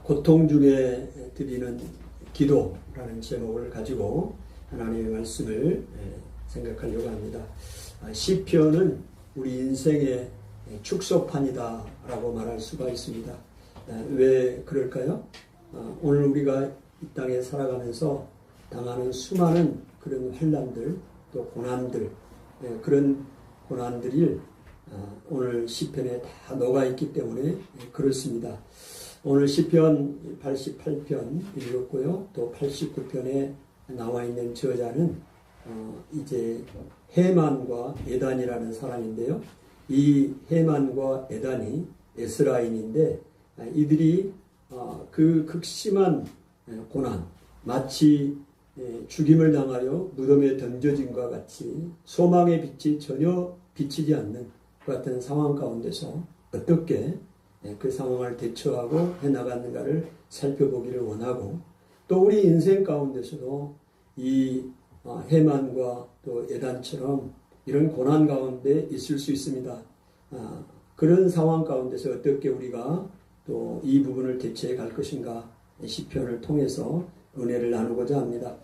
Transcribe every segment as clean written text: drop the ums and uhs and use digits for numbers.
고통 중에 드리는 기도라는 제목을 가지고 하나님의 말씀을 생각하려고 합니다. 시편은 우리 인생의 축소판이다라고 말할 수가 있습니다. 왜 그럴까요? 오늘 우리가 이 땅에 살아가면서 당하는 수많은 그런 환난들, 또 고난들, 그런 고난들이 오늘 시편에 다 녹아 있기 때문에 그렇습니다. 오늘 시편 88편 읽었고요. 또 89편에 나와 있는 저자는 이제 헤만과 에단이라는 사람인데요. 이 헤만과 에단이 에스라인인데 이들이 그 극심한 고난, 마치 죽임을 당하여 무덤에 던져진과 같이 소망의 빛이 전혀 비치지 않는 그 같은 상황 가운데서 어떻게 그 상황을 대처하고 해나갔는가를 살펴보기를 원하고, 또 우리 인생 가운데서도 이 헤만과 또 에단처럼 이런 고난 가운데 있을 수 있습니다. 그런 상황 가운데서 어떻게 우리가 또 이 부분을 대처해 갈 것인가, 시편을 통해서 은혜를 나누고자 합니다.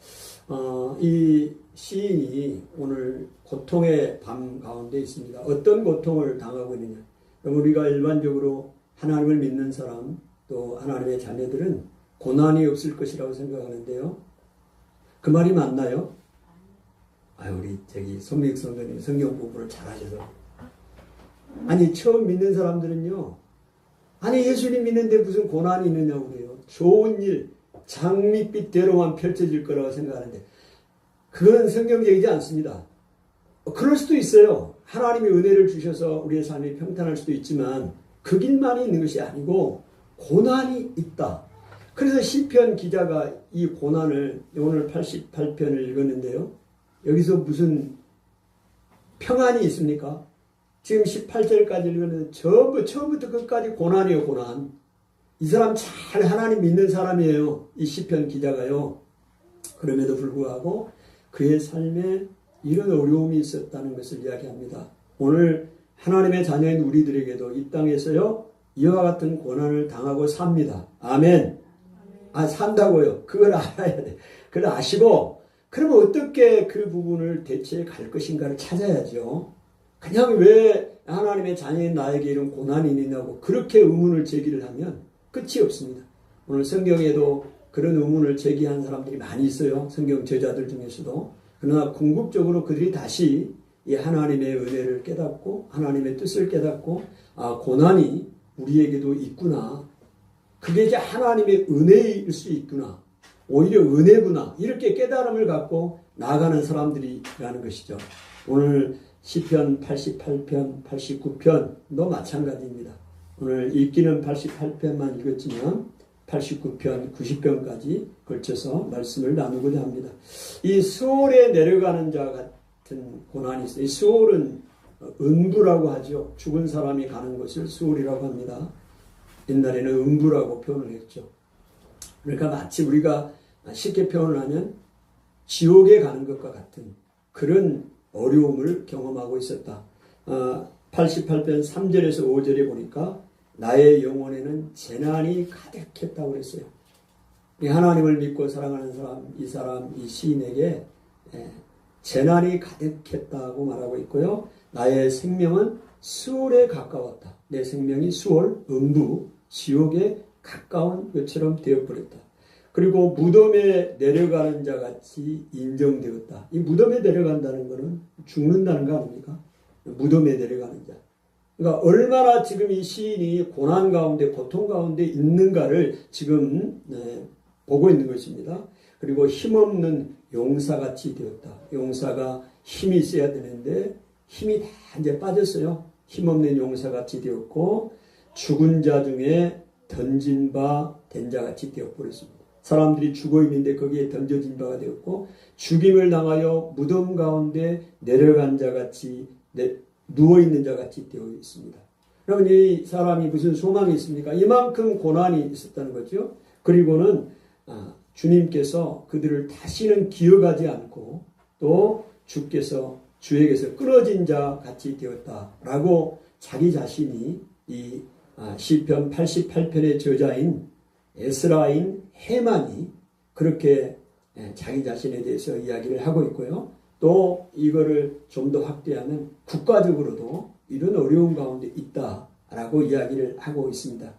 이 시인이 오늘 고통의 밤 가운데 있습니다. 어떤 고통을 당하고 있느냐. 우리가 일반적으로 하나님을 믿는 사람, 또 하나님의 자녀들은 고난이 없을 것이라고 생각하는데요. 그 말이 맞나요? 우리 손미익 선생님 성경 공부를 잘하셔서. 처음 믿는 사람들은요. 예수님 믿는데 무슨 고난이 있느냐고 그래요. 좋은 일, 장밋빛대로만 펼쳐질 거라고 생각하는데 그건 성경적이지 않습니다. 그럴 수도 있어요. 하나님이 은혜를 주셔서 우리의 삶이 평탄할 수도 있지만 그 길만이 있는 것이 아니고 고난이 있다. 그래서 시편 기자가 이 고난을 오늘 88편을 읽었는데요. 여기서 무슨 평안이 있습니까? 지금 18절까지 읽었는데 전부 처음부터 끝까지 고난이에요. 고난. 이 사람 잘 하나님 믿는 사람이에요. 이 시편 기자가요. 그럼에도 불구하고 그의 삶에 이런 어려움이 있었다는 것을 이야기합니다. 오늘 하나님의 자녀인 우리들에게도 이 땅에서요, 이와 같은 고난을 당하고 삽니다. 아멘. 산다고요. 그걸 알아야 돼. 그걸 아시고, 그러면 어떻게 그 부분을 대체해 갈 것인가를 찾아야죠. 그냥 왜 하나님의 자녀인 나에게 이런 고난이 있느냐고 그렇게 의문을 제기를 하면 끝이 없습니다. 오늘 성경에도 그런 의문을 제기한 사람들이 많이 있어요. 성경 저자들 중에서도. 그러나 궁극적으로 그들이 다시 이 하나님의 은혜를 깨닫고 하나님의 뜻을 깨닫고 고난이 우리에게도 있구나. 그게 이제 하나님의 은혜일 수 있구나. 오히려 은혜구나. 이렇게 깨달음을 갖고 나아가는 사람들이라는 것이죠. 오늘 시편 88편, 89편도 마찬가지입니다. 오늘 읽기는 88편만 읽었지만 89편, 90편까지 걸쳐서 말씀을 나누고자 합니다. 이 수월에 내려가는 자 같은 고난이 있어요. 이 수월은 음부라고 하죠. 죽은 사람이 가는 곳을 수월이라고 합니다. 옛날에는 음부라고 표현을 했죠. 그러니까 마치 우리가 쉽게 표현을 하면 지옥에 가는 것과 같은 그런 어려움을 경험하고 있었다. 88편 3절에서 5절에 보니까 나의 영혼에는 재난이 가득했다고 그랬어요. 하나님을 믿고 사랑하는 사람, 이 시인에게 재난이 가득했다고 말하고 있고요. 나의 생명은 수월에 가까웠다. 내 생명이 수월, 음부, 지옥에 가까운 것처럼 되어버렸다. 그리고 무덤에 내려가는 자 같이 인정되었다. 이 무덤에 내려간다는 것은 죽는다는 거 아닙니까? 무덤에 내려가는 자. 그러니까 얼마나 지금 이 시인이 고난 가운데, 고통 가운데 있는가를 지금 보고 있는 것입니다. 그리고 힘없는 용사같이 되었다. 용사가 힘이 있어야 되는데 힘이 다 이제 빠졌어요. 힘없는 용사같이 되었고 죽은 자 중에 던진 바 된 자같이 되어버렸습니다. 사람들이 죽어 있는데 거기에 던져진 바가 되었고 죽임을 당하여 무덤 가운데 내려간 자같이 누워있는 자같이 되어 있습니다. 그러면 이 사람이 무슨 소망이 있습니까? 이만큼 고난이 있었다는 거죠. 그리고는 주님께서 그들을 다시는 기억하지 않고 또 주에게서 끊어진 자 같이 되었다라고 자기 자신이 이 시편 88편의 저자인 에스라인 해만이 그렇게 자기 자신에 대해서 이야기를 하고 있고요. 또 이거를 좀 더 확대하면 국가적으로도 이런 어려운 가운데 있다라고 이야기를 하고 있습니다.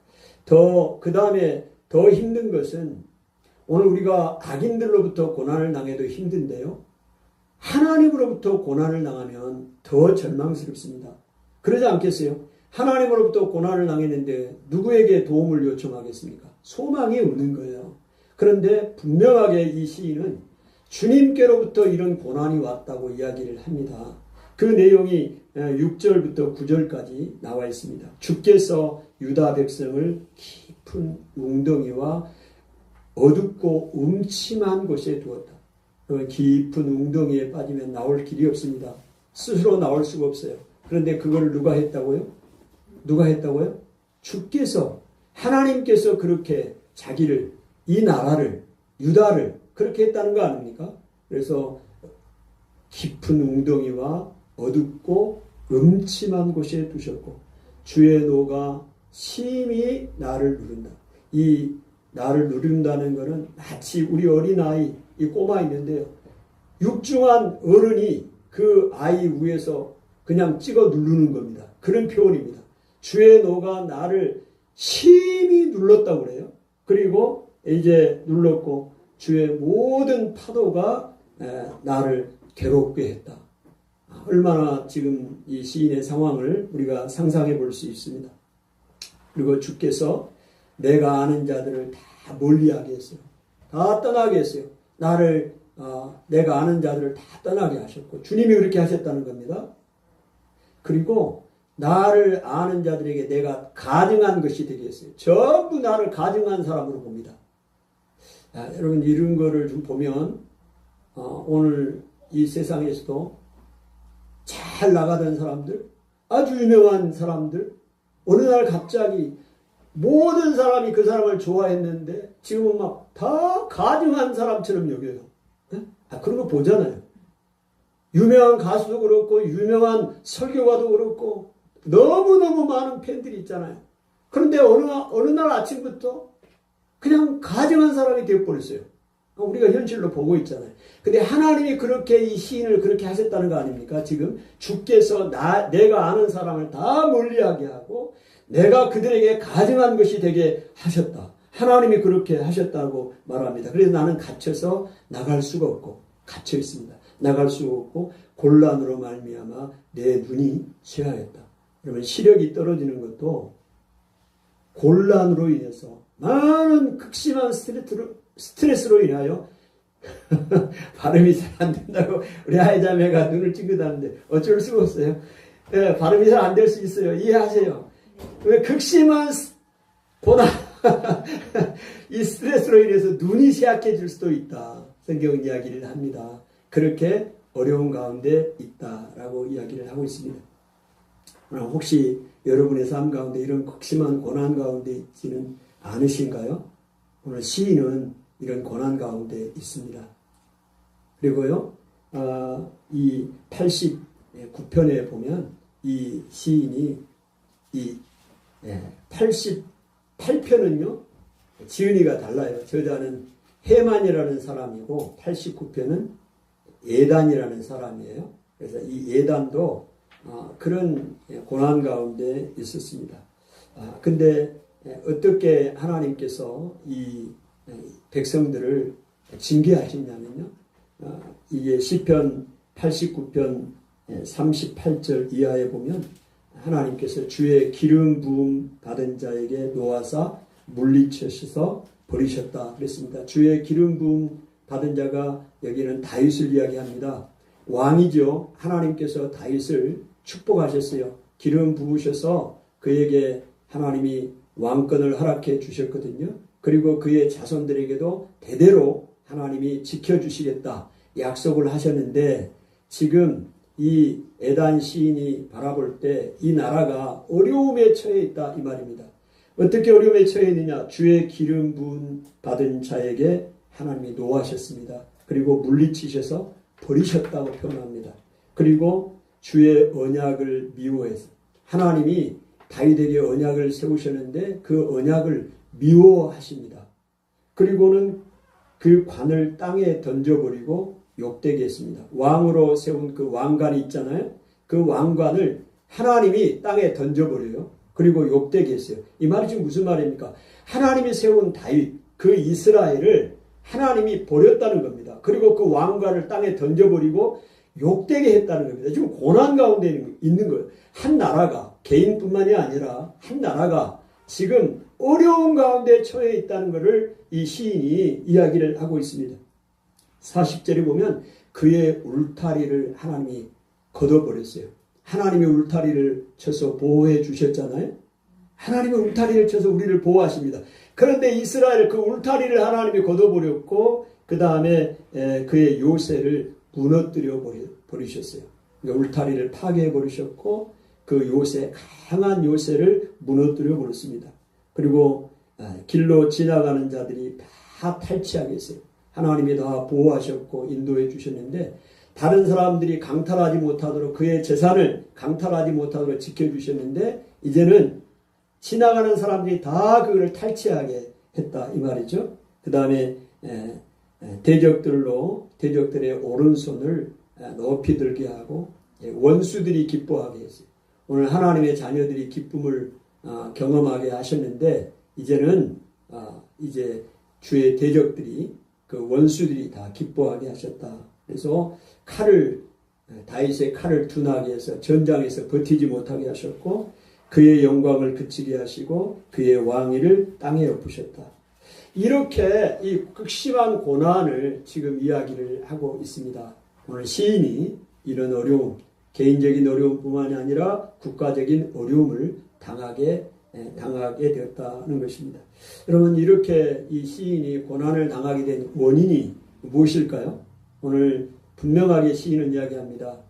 그 다음에 더 힘든 것은 오늘 우리가 악인들로부터 고난을 당해도 힘든데요. 하나님으로부터 고난을 당하면 더 절망스럽습니다. 그러지 않겠어요? 하나님으로부터 고난을 당했는데 누구에게 도움을 요청하겠습니까? 소망이 없는 거예요. 그런데 분명하게 이 시인은 주님께로부터 이런 고난이 왔다고 이야기를 합니다. 그 내용이 6절부터 9절까지 나와 있습니다. 주께서 유다 백성을 깊은 웅덩이와 어둡고 음침한 곳에 두었다. 깊은 웅덩이에 빠지면 나올 길이 없습니다. 스스로 나올 수가 없어요. 그런데 그걸 누가 했다고요? 누가 했다고요? 주께서, 하나님께서 그렇게 자기를, 이 나라를, 유다를 그렇게 했다는 거 아닙니까? 그래서 깊은 웅덩이와 어둡고 음침한 곳에 두셨고 주의 노가 심히 나를 누른다. 이 나를 누른다는 것은 마치 우리 어린아이, 이 꼬마 있는데요. 육중한 어른이 그 아이 위에서 그냥 찍어 누르는 겁니다. 그런 표현입니다. 주의 노가 나를 심히 눌렀다고 그래요. 그리고 이제 눌렀고 주의 모든 파도가 나를 괴롭게 했다. 얼마나 지금 이 시인의 상황을 우리가 상상해 볼 수 있습니다. 그리고 주께서 내가 아는 자들을 다 멀리하게 했어요. 다 떠나게 했어요. 내가 아는 자들을 다 떠나게 하셨고 주님이 그렇게 하셨다는 겁니다. 그리고 나를 아는 자들에게 내가 가증한 것이 되게 했어요. 전부 나를 가증한 사람으로 봅니다. 여러분 이런 거를 좀 보면 오늘 이 세상에서도 잘 나가던 사람들, 아주 유명한 사람들, 어느 날 갑자기 모든 사람이 그 사람을 좋아했는데 지금은 막 다 가증한 사람처럼 여겨요. 그런 거 보잖아요. 유명한 가수도 그렇고 유명한 설교가도 그렇고 너무너무 많은 팬들이 있잖아요. 그런데 어느 날 아침부터 그냥 가증한 사람이 되어버렸어요. 우리가 현실로 보고 있잖아요. 근데 하나님이 그렇게 이 시인을 그렇게 하셨다는 거 아닙니까? 지금 주께서 내가 아는 사람을 다 멀리하게 하고 내가 그들에게 가증한 것이 되게 하셨다. 하나님이 그렇게 하셨다고 말합니다. 그래서 나는 갇혀서 나갈 수가 없고 갇혀 있습니다. 나갈 수가 없고 곤란으로 말미암아 내 눈이 쇠하였다. 그러면 시력이 떨어지는 것도 곤란으로 인해서 많은 극심한 스트레스로 인하여 발음이 잘 안 된다고 우리 아이자매가 눈을 찡긋하는데 어쩔 수가 없어요. 발음이 잘 안 될 수 있어요. 이해하세요. 왜 극심한 고난 이 스트레스로 인해서 눈이 쇠약해질 수도 있다. 성경은 이야기를 합니다. 그렇게 어려운 가운데 있다라고 이야기를 하고 있습니다. 혹시 여러분의 삶 가운데 이런 극심한 고난 가운데 있지는 않으신가요? 오늘 시인은 이런 고난 가운데 있습니다. 그리고요, 이 89편에 보면 이 시인이 이 88편은요, 지은이가 달라요. 저자는 해만이라는 사람이고 89편은 예단이라는 사람이에요. 그래서 이 예단도 그런 고난 가운데 있었습니다. 근데 어떻게 하나님께서 이 백성들을 징계하셨냐면요. 이게 시편 89편 38절 이하에 보면 하나님께서 주의 기름 부음 받은 자에게 놓아사 물리치셔서 버리셨다 그랬습니다. 주의 기름 부음 받은 자가 여기는 다윗을 이야기합니다. 왕이죠. 하나님께서 다윗을 축복하셨어요. 기름 부으셔서 그에게 하나님이 왕권을 허락해 주셨거든요. 그리고 그의 자손들에게도 대대로 하나님이 지켜주시겠다 약속을 하셨는데 지금 이 에단 시인이 바라볼 때 이 나라가 어려움에 처해 있다 이 말입니다. 어떻게 어려움에 처해 있느냐? 주의 기름 부음 받은 자에게 하나님이 노하셨습니다. 그리고 물리치셔서 버리셨다고 표현합니다. 그리고 주의 언약을 미워해서 하나님이 다윗에게 언약을 세우셨는데 그 언약을 미워하십니다. 그리고는 그 관을 땅에 던져버리고 욕되게 했습니다. 왕으로 세운 그 왕관이 있잖아요. 그 왕관을 하나님이 땅에 던져버려요. 그리고 욕되게 했어요. 이 말이 지금 무슨 말입니까? 하나님이 세운 다윗, 그 이스라엘을 하나님이 버렸다는 겁니다. 그리고 그 왕관을 땅에 던져버리고 욕되게 했다는 겁니다. 지금 고난 가운데 있는 거예요. 한 나라가, 개인뿐만이 아니라 한 나라가 지금 어려운 가운데 처해 있다는 것을 이 시인이 이야기를 하고 있습니다. 40절에 보면 그의 울타리를 하나님이 걷어버렸어요. 하나님이 울타리를 쳐서 보호해 주셨잖아요. 하나님이 울타리를 쳐서 우리를 보호하십니다. 그런데 이스라엘 그 울타리를 하나님이 걷어버렸고 그 다음에 그의 요새를 무너뜨려 버리셨어요. 그러니까 울타리를 파괴해 버리셨고 그 요새, 강한 요새를 무너뜨려 버렸습니다. 그리고 길로 지나가는 자들이 다 탈취하게 했어요. 하나님이 다 보호하셨고 인도해 주셨는데 다른 사람들이 강탈하지 못하도록 그의 재산을 강탈하지 못하도록 지켜주셨는데 이제는 지나가는 사람들이 다 그걸 탈취하게 했다 이 말이죠. 그 다음에 대적들의 오른손을 높이 들게 하고 원수들이 기뻐하게 했어요. 오늘 하나님의 자녀들이 기쁨을 경험하게 하셨는데 이제는 이제 주의 대적들이 그 원수들이 다 기뻐하게 하셨다. 그래서 다윗의 칼을 둔하게 해서 전장에서 버티지 못하게 하셨고 그의 영광을 그치게 하시고 그의 왕위를 땅에 엎으셨다. 이렇게 이 극심한 고난을 지금 이야기를 하고 있습니다. 오늘 시인이 이런 어려움, 개인적인 어려움뿐만이 아니라 국가적인 어려움을 당하게 되었다는 것입니다. 여러분 이렇게 이 시인이 고난을 당하게 된 원인이 무엇일까요? 오늘 분명하게 시인은 이야기합니다.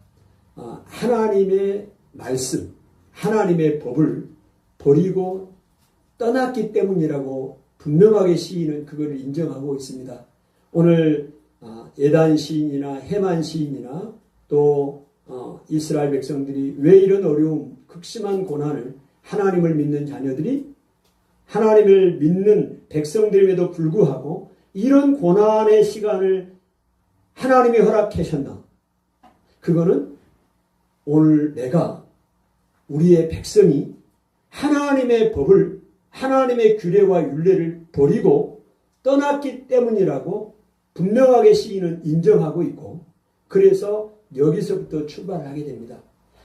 하나님의 말씀, 하나님의 법을 버리고 떠났기 때문이라고 분명하게 시인은 그것을 인정하고 있습니다. 오늘 예단 시인이나 해만 시인이나 또 이스라엘 백성들이 왜 이런 어려움, 극심한 고난을 하나님을 믿는 자녀들이 하나님을 믿는 백성들임에도 불구하고 이런 고난의 시간을 하나님이 허락하셨나? 그거는 오늘 우리의 백성이 하나님의 법을 하나님의 규례와 율례를 버리고 떠났기 때문이라고 분명하게 시인은 인정하고 있고 그래서 여기서부터 출발을 하게 됩니다.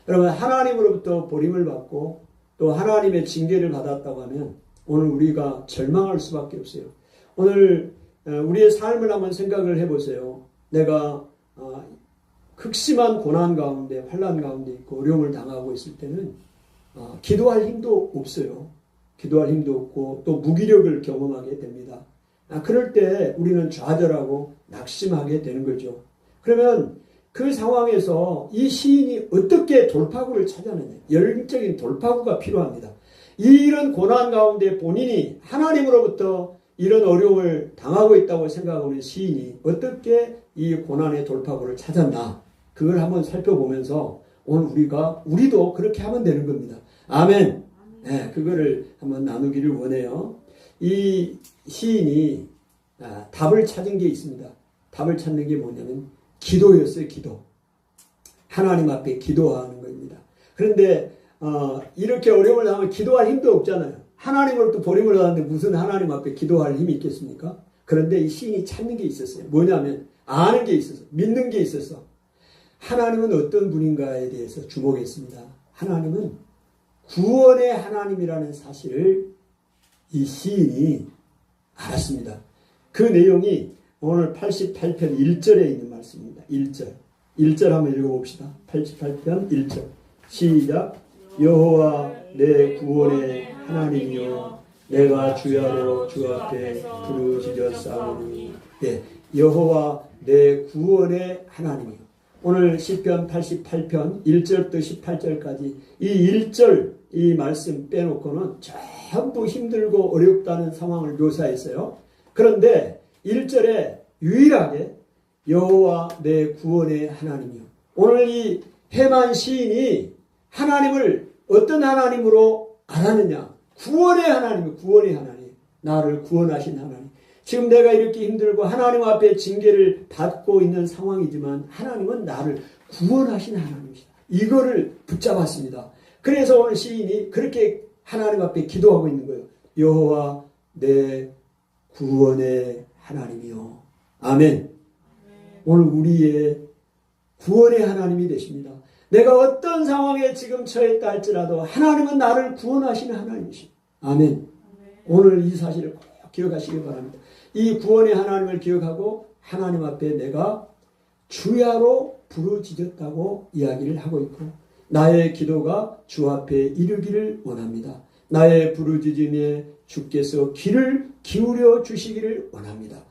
여러분 하나님으로부터 버림을 받고 또 하나님의 징계를 받았다고 하면 오늘 우리가 절망할 수밖에 없어요. 오늘 우리의 삶을 한번 생각을 해보세요. 내가 극심한 고난 가운데 환난 가운데 있고 어려움을 당하고 있을 때는 기도할 힘도 없어요. 기도할 힘도 없고 또 무기력을 경험하게 됩니다. 그럴 때 우리는 좌절하고 낙심하게 되는 거죠. 그러면 그 상황에서 이 시인이 어떻게 돌파구를 찾아내냐. 영적인 돌파구가 필요합니다. 이런 고난 가운데 본인이 하나님으로부터 이런 어려움을 당하고 있다고 생각하고 있는 시인이 어떻게 이 고난의 돌파구를 찾았나. 그걸 한번 살펴보면서 오늘 우리도 그렇게 하면 되는 겁니다. 아멘. 네, 그거를 한번 나누기를 원해요. 이 시인이 답을 찾은 게 있습니다. 답을 찾는 게 뭐냐면 기도였어요. 기도. 하나님 앞에 기도하는 겁니다. 그런데 이렇게 어려움을 당하면 기도할 힘도 없잖아요. 하나님으로부터 버림을 받았는데 무슨 하나님 앞에 기도할 힘이 있겠습니까? 그런데 이 시인이 찾는 게 있었어요. 뭐냐면 아는 게 있어서 믿는 게 있어서 하나님은 어떤 분인가에 대해서 주목했습니다. 하나님은 구원의 하나님이라는 사실을 이 시인이 알았습니다. 그 내용이 오늘 88편 1절에 있는 말씀입니다. 1절 한번 읽어봅시다. 88편 1절 시작. 여호와 내 구원의 하나님이여 내가 주야로 주 앞에 부르짖었사오니. 네, 여호와 내 구원의 하나님이요. 오늘 시편 88편 1절부터 18절까지 이 1절 이 말씀 빼놓고는 전부 힘들고 어렵다는 상황을 묘사했어요. 그런데 1절에 유일하게 여호와 내 구원의 하나님이요. 오늘 이 해만 시인이 하나님을 어떤 하나님으로 알았느냐. 구원의 하나님. 나를 구원하신 하나님. 지금 내가 이렇게 힘들고 하나님 앞에 징계를 받고 있는 상황이지만 하나님은 나를 구원하신 하나님이시다. 이거를 붙잡았습니다. 그래서 오늘 시인이 그렇게 하나님 앞에 기도하고 있는 거예요. 여호와 내 구원의 하나님이요. 아멘. 오늘 우리의 구원의 하나님이 되십니다. 내가 어떤 상황에 지금 처했다 할지라도 하나님은 나를 구원하시는 하나님이십니다. 아멘. 오늘 이 사실을 꼭 기억하시기 바랍니다. 이 구원의 하나님을 기억하고 하나님 앞에 내가 주야로 부르짖었다고 이야기를 하고 있고 나의 기도가 주 앞에 이르기를 원합니다. 나의 부르짖음에 주께서 귀를 기울여 주시기를 원합니다.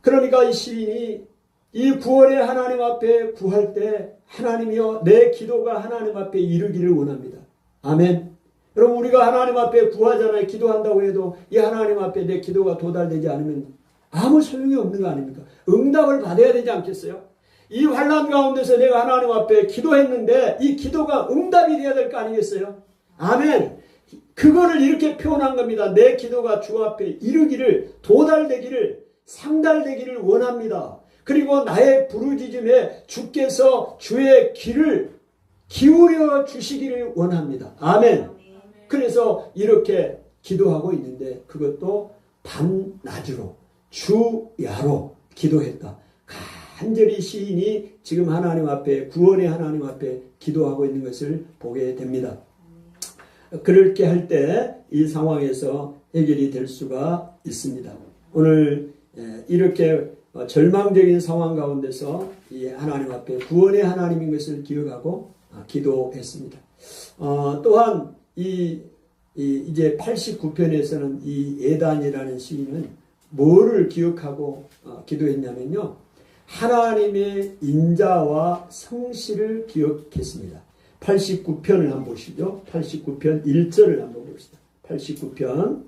그러니까 이 시인이 이 구원의 하나님 앞에 구할 때 하나님이여 내 기도가 하나님 앞에 이르기를 원합니다. 아멘. 여러분 우리가 하나님 앞에 구하잖아요. 기도한다고 해도 이 하나님 앞에 내 기도가 도달되지 않으면 아무 소용이 없는 거 아닙니까? 응답을 받아야 되지 않겠어요? 이 환난 가운데서 내가 하나님 앞에 기도했는데 이 기도가 응답이 되어야 될 거 아니겠어요? 아멘. 그거를 이렇게 표현한 겁니다. 내 기도가 주 앞에 이르기를 도달되기를 상달되기를 원합니다. 그리고 나의 부르짖음에 주께서 주의 귀를 기울여 주시기를 원합니다. 아멘. 그래서 이렇게 기도하고 있는데 그것도 밤낮으로 주야로 기도했다. 간절히 시인이 지금 하나님 앞에 구원의 하나님 앞에 기도하고 있는 것을 보게 됩니다. 그렇게 할 때 이 상황에서 해결이 될 수가 있습니다. 오늘 이렇게 절망적인 상황 가운데서 이 하나님 앞에 구원의 하나님인 것을 기억하고 기도했습니다. 또한 이제 89편에서는 이 에단이라는 시인은 뭐를 기억하고 기도했냐면요. 하나님의 인자와 성실을 기억했습니다. 89편을 한번 보시죠. 89편 1절을 한번 봅시다. 89편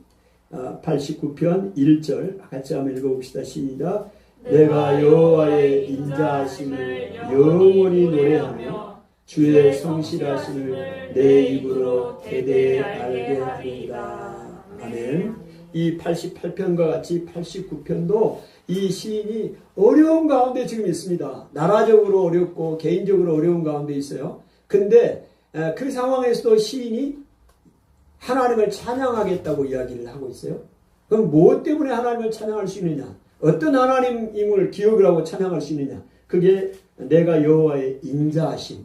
1절 같이 한번 읽어봅시다. 시작. 내가 여호와의 인자하심을 영원히 노래하며 주의 성실하심을 내 입으로 대대에 알게 하리이다. 아멘. 이 88편과 같이 89편도 이 시인이 어려운 가운데 지금 있습니다. 나라적으로 어렵고 개인적으로 어려운 가운데 있어요. 근데 그 상황에서도 시인이 하나님을 찬양하겠다고 이야기를 하고 있어요. 그럼 무엇 때문에 하나님을 찬양할 수 있느냐? 어떤 하나님임을 기억을 하고 찬양할 수 있느냐? 그게 내가 여호와의 인자하심.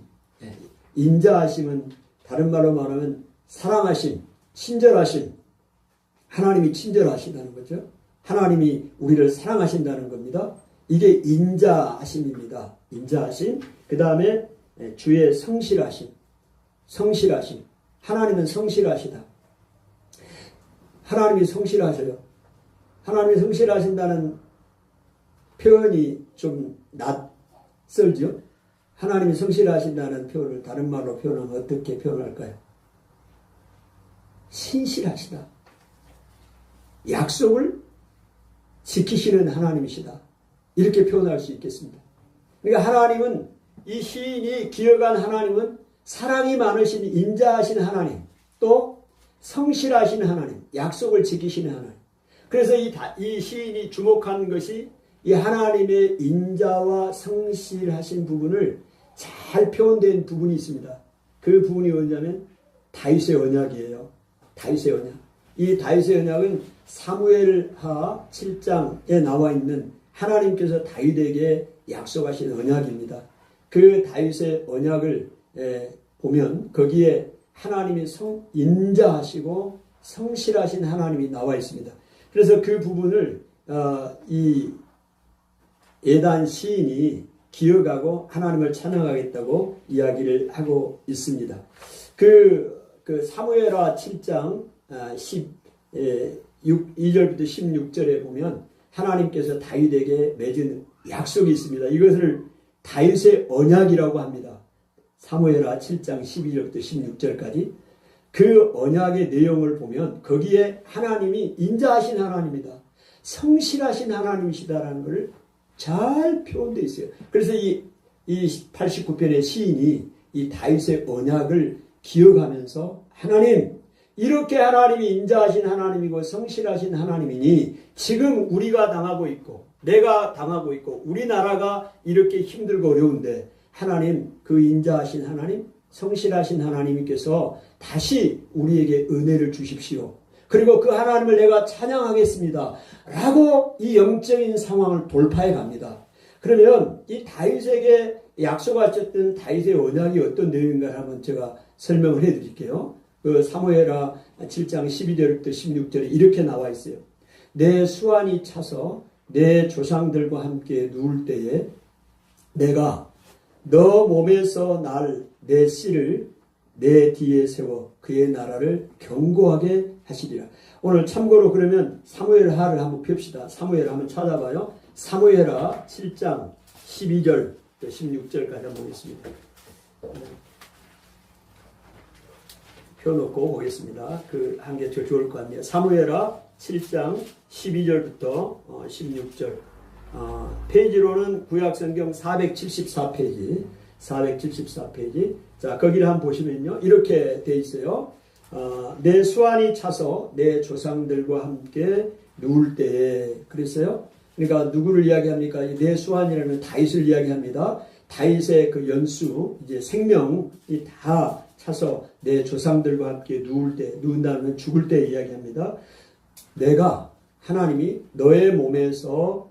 인자하심은 다른 말로 말하면 사랑하심, 친절하심. 하나님이 친절하시다는 거죠. 하나님이 우리를 사랑하신다는 겁니다. 이게 인자하심입니다. 인자하심. 그 다음에 주의 성실하심. 성실하심. 하나님은 성실하시다. 하나님이 성실하셔요. 하나님이 성실하신다는 표현이 좀 낯설죠. 하나님이 성실하신다는 표현을 다른 말로 표현하면 어떻게 표현할까요? 신실하시다. 약속을 지키시는 하나님이시다. 이렇게 표현할 수 있겠습니다. 그러니까 하나님은 이 시인이 기억한 하나님은 사랑이 많으신 인자하신 하나님, 또 성실하신 하나님, 약속을 지키시는 하나님. 그래서 이 시인이 주목한 것이 이 하나님의 인자와 성실하신 부분을 잘 표현된 부분이 있습니다. 그 부분이 뭐냐면 다윗의 언약이에요. 다윗의 언약. 이 다윗의 언약은 사무엘하 7장에 나와 있는 하나님께서 다윗에게 약속하신 언약입니다. 그 다윗의 언약을 보면 거기에 하나님이 인자하시고 성실하신 하나님이 나와 있습니다. 그래서 그 부분을 이 에단 시인이 기억하고 하나님을 찬양하겠다고 이야기를 하고 있습니다. 그 사무엘하 7장 2절부터 16절에 보면 하나님께서 다윗에게 맺은 약속이 있습니다. 이것을 다윗의 언약이라고 합니다. 사무엘하 7장 12절부터 16절까지 그 언약의 내용을 보면 거기에 하나님이 인자하신 하나님이다. 성실하신 하나님이시다라는 것을 잘 표현되어 있어요. 그래서 이 89편의 시인이 이 다윗의 언약을 기억하면서 하나님 이렇게 하나님이 인자하신 하나님이고 성실하신 하나님이니 지금 우리가 당하고 있고 내가 당하고 있고 우리나라가 이렇게 힘들고 어려운데 하나님, 그 인자하신 하나님, 성실하신 하나님께서 다시 우리에게 은혜를 주십시오. 그리고 그 하나님을 내가 찬양하겠습니다. 라고 이 영적인 상황을 돌파해 갑니다. 그러면 이 다윗에게 약속하셨던 다윗의 언약이 어떤 내용인가 한번 제가 설명을 해 드릴게요. 그 사무엘하 7장 12절부터 16절에 이렇게 나와 있어요. 내 수완이 차서 내 조상들과 함께 누울 때에 내가 너 몸에서 내 씨를 내 뒤에 세워 그의 나라를 견고하게 하시리라. 오늘 참고로 그러면 사무엘하를 한번 펴봅시다. 사무엘 한번 찾아봐요. 사무엘하 7장 12절 16절까지 한번 보겠습니다. 펴놓고 보겠습니다. 그 한 게 더 좋을 것 같네요. 사무엘하 7장 12절부터 16절. 페이지로는 구약성경 474페이지. 474페이지. 자, 거기를 한번 보시면요. 이렇게 돼 있어요. 내 수완이 차서 내 조상들과 함께 누울 때에. 그랬어요? 그러니까 누구를 이야기합니까? 내 수완이라는 다윗을 이야기합니다. 다윗의 그 연수, 이제 생명이 다 차서 내 조상들과 함께 누운다는 죽을 때 이야기합니다. 내가 하나님이 너의 몸에서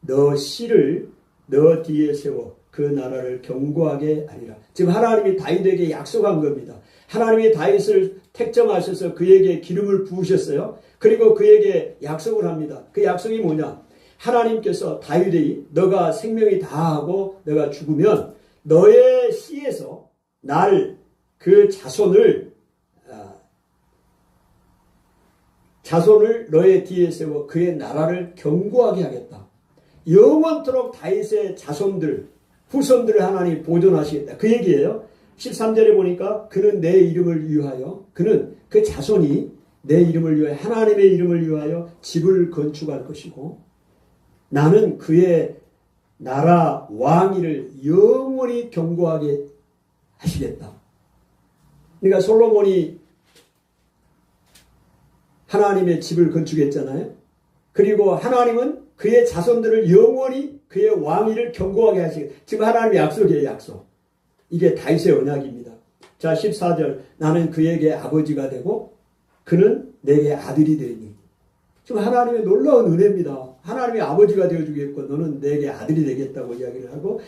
너 씨를 너 뒤에 세워 그 나라를 견고하게 하리라. 지금 하나님이 다윗에게 약속한 겁니다. 하나님이 다윗을 택정하셔서 그에게 기름을 부으셨어요. 그리고 그에게 약속을 합니다. 그 약속이 뭐냐? 하나님께서 다윗이 너가 생명이 다하고 너가 죽으면 너의 씨에서 그 자손을 너의 뒤에 세워 그의 나라를 견고하게 하겠다. 영원토록 다윗의 후손들을 하나님이 보존하시겠다. 그 얘기예요. 13절에 보니까 그는 내 이름을 위하여 그는 그 자손이 내 이름을 위하여 하나님의 이름을 위하여 집을 건축할 것이고 나는 그의 나라 왕위를 영원히 견고하게 하시겠다. 그러니까 솔로몬이 하나님의 집을 건축했잖아요. 그리고 하나님은 그의 자손들을 영원히 그의 왕위를 견고하게 하시겠다. 지금 하나님의 약속이에요. 약속. 이게 다윗의 언약입니다. 자, 14절. 나는 그에게 아버지가 되고 그는 내게 아들이 되니. 지금 하나님의 놀라운 은혜입니다. 하나님의 아버지가 되어주겠고 너는 내게 아들이 되겠다고 이야기를 하고